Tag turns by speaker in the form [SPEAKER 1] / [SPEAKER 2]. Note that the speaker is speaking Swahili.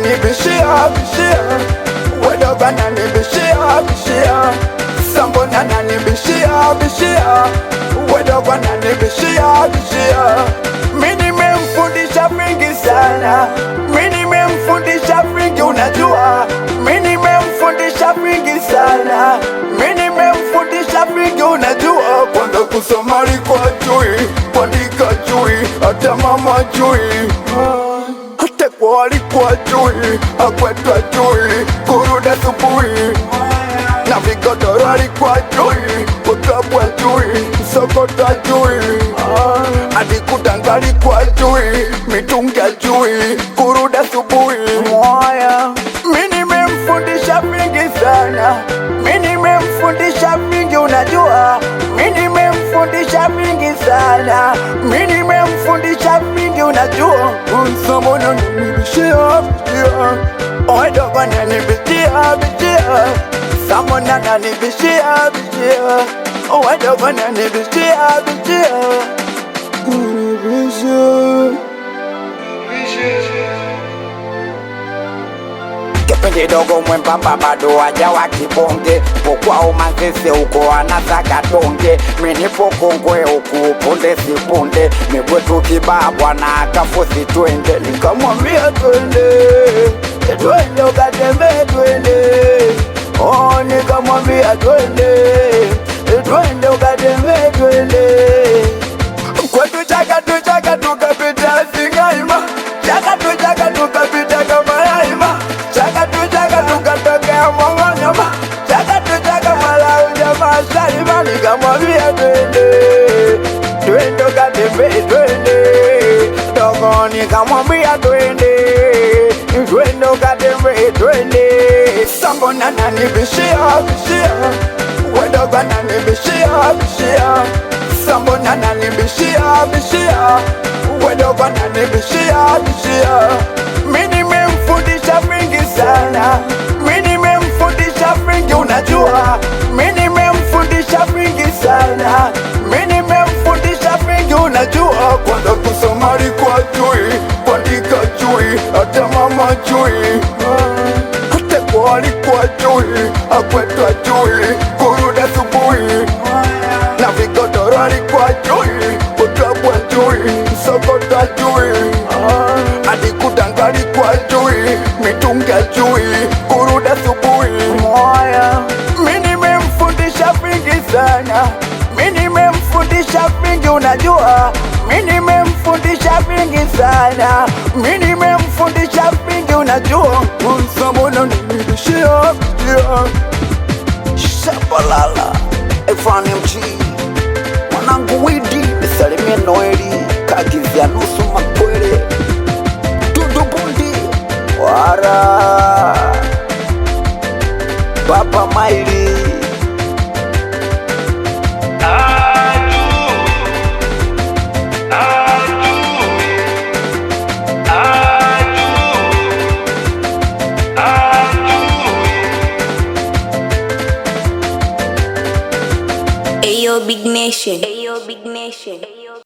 [SPEAKER 1] nanibishia bishia, wadogo nanibishia bishia, sambo nanibishia bishia, wadogo nanibishia bishia. Mimi nimemfundisha vingi sana, mimi nimemfundisha vingi, unajua mimi nimemfundisha vingi sana, mimi nimemfundisha vingi, unajua kwanza kusoma alikuwa jui, kuandika jui, hata mama jui, hata kwa alikuwa jui, akwetwa jui, kuruda asubuhi na vigodoro alikuwa jui, wakabwa jui, sokota jui, hadi kudanga alikuwa jui, mitunga jui, kuruda asubuhi. Mimi nimemfundisha vingi sana, mimi nimemfundisha vingi, unajua mimi nimemfundisha vingi sana, mimi nimemfundisha vingi, unajua somo nanibishia bishia, wadogo nanibishia bishia, somo nanibishia bishia, wadogo nanibishia bishia. Kipindi dogo mwembamba bado hajawa kibonge, pokwao Manzese uko anataka tonge, minipo Kongwe huku punde si punde, migwetu Kibabwa na Kafusi twende, nikamwambia twende, twende ukatembe twende, oh nikamwambia twende, twende ukatembe twende, kwetu chaka tukapita Singaima, chaka tukapita Kamaraima, chaka tukatokea Mongonyama, chaka Malau jamaa Salima, nikamwambia twende, twende ukatembe twende, dogo nikamwambia twende, twende ukatembe twende, sambo nanibishia bishia, wadogo nanibishia bishia, sambo nanibishia bishia, wadogo nanibishia bishia. Mimi nimemfundisha vingi sana, mimi nimemfundisha vingi, unajua mimi nimemfundisha vingi sana, mimi nimemfundisha vingi, unajua kwanza kusoma alikuwa jui, kuandika jui, hata mama jui, hata kwa alikuwa jui, akwetwa jui, kuruda asubuhi na vigodoro alikuwa jui, wakabwa jui, sokota jui, hadi kudanga alikuwa jui, mitunga jui, kuruda asubuhi. Mimi nimemfundisha vingi sana, mimi nimemfundisha vingi, unajua mimi nimemfundisha vingi sana, mimi nimemfundisha vingi, unajua somo nanibishia bishia. Shabalala FNMG mwanangu Widi, nisalimie Noeli Kagizia nusu Makwele, Dudu Bundi Wara, Baba Maili
[SPEAKER 2] Ayo Big Nation, Ayo Big Nation.